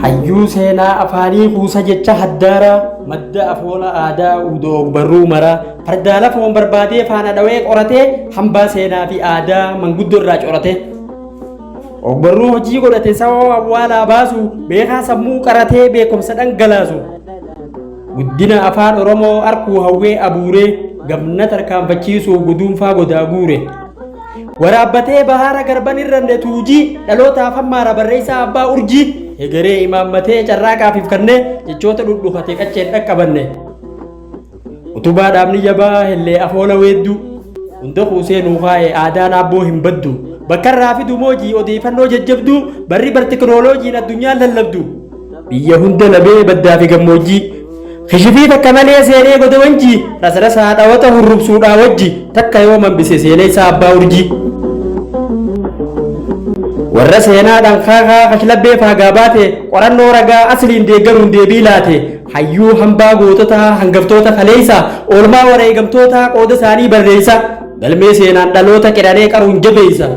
hayyuu seenaa afaanii kuusa jecha haddaara madda afoola aadaa udoo barruu mara fardaala foon barbaadee faana dhawee qoratee hambaa seenaa fi aadaa manguddoo irraa corate ogbarruu hojii godhate sawoo awwaalaa baasu beekaa sammuu qaratee beekumsa dhangalaasu guddina afaan oromoo arkuu hawwee abuuree gamna tarkaanfachiisuu guduunfaa godaa guure waraabbatee bahaara garban irrande tuujii dhalootaaf hammaara barreessaa abbaa urjii egeree imaammatee carraaqaafiif kannee jechoota dhudhufatee qacceen dhaqqabanne utubaa dhaabni jabaa hellee afoola weeddu hunda kuusee nuufaa'e aadaan abboo hin baddu bakka irraa fidu moojii odeeffannoo jajjabduu barri teknooloojiin addunyaan lallabdu biyya hunda labee baddaa fi gammoojjii kishifii takka malee seenee goda wanjii rasrasaa dhawata hurrubsuudhaa wajji takka yoo mambise seenee isaa abbaa urjii warra seenaadhaan kaakaa kashlabbee faagaa baate qorannoo ragaa asliin deeggaruun deebii laate hayyuu hambaa goototaa hangaftoota kaleessa oolmaa wareegamtoota qooda isaanii barreessa galmee seenaan dhaloota qedhanee qaruun jabeessa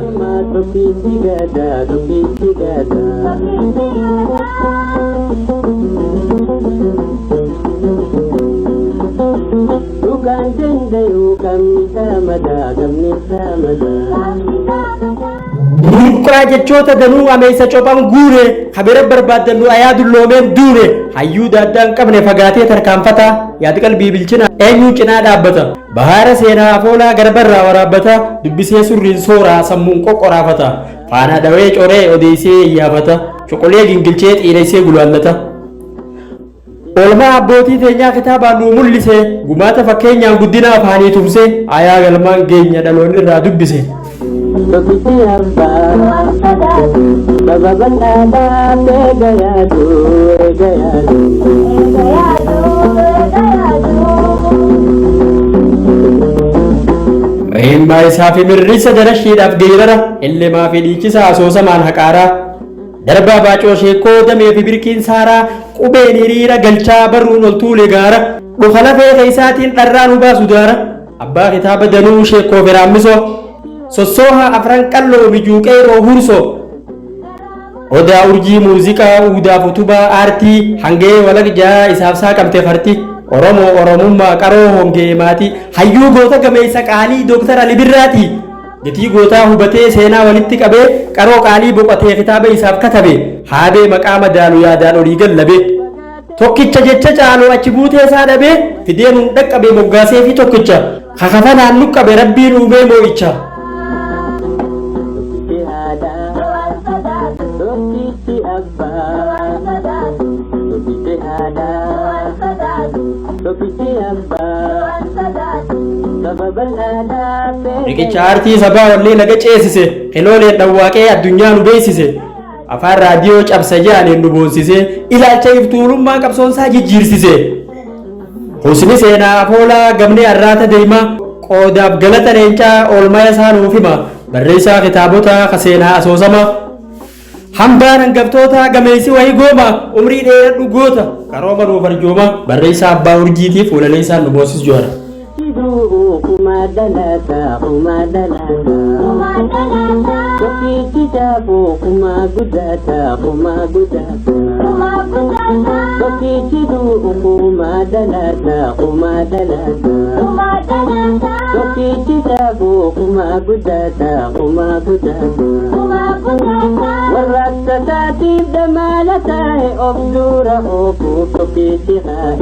Burqaa jechoota danuu ameessa cophan guure kabira barbaaddannu ayaa dulloomeen duure hayyuu daaddaan qabne fagaatee tarkaanfata yaada qalbii bilchina eenyuu cinaa dhaabbata bahaara seenaa afoolaa garbarraa waraabbata dubbisee surriin sooraa sammuun qoqqoraafata faana dhawee coree odeessee iyyaafata choqolee gingilchee xiireessee gulaallata oolmaa abbootii teenyaa kitaabaan nuu mul'ise gumaata fakkeenyaan guddina afaanii tumse ayaa galmaan geenya dhaloonni irraa dubbise reemmaa isaa fi mirrisa darashiidhaaf geerara illemaa fi dhiichisa asoosamaan haqaaraa darbaa baacoo sheekoo damee fi birkiin saaraa qubeen hiriira galchaa barruun ol tuule gaara dhuka lafee keeysaatiin dharraan hubaasu daara abbaa kitaaba danuu sheekoo firaammiso sossooha afran qalloo bijuuqee roohurso odaa urjii muuziqaa uudaaf utubaa aartii hangee walaqjaa isaaf saaqamte farti oromoo oromummaa qaroo hongee maatii hayyuu goota gameessa qaalii dooktara libirraati gatii gootaa hubatee seenaa walitti qabee qaroo qaalii boqotee kitaaba isaaf katabe haabee maqaa madaalu yaadaan olii gallabe tokkicha jecha caalu achi buutee isaa dhabee fidee nuun dhaqqabe moggaasee fi tokkicha kakafanaan nuqqabe rabbiin uumee moo'icha riqicha aartii sabaa wallee laga ceesise helooleen dhawwaaqee addunyaa nu beeksise afaan raadiyoo cabsa jaaniin nu boonsise ilaalcha iftuulummaa qabsoonsaa jijjiirsise husni seenaa afoolaa gamnee arraata deema qoodaaf galata leencaa oolmaa isaa nuuf hima barreessaa kitaabota kaseenaa asoosama hambaan hangaftoota gameessi wayii gooma umrii dheeradhu goota qarooma nuuf arjooma barreessaa abbaa urjiitiif fuulalee isaan nu boonsis joora والرقصات دمالتها أبدورة أوكو توكيتي هاي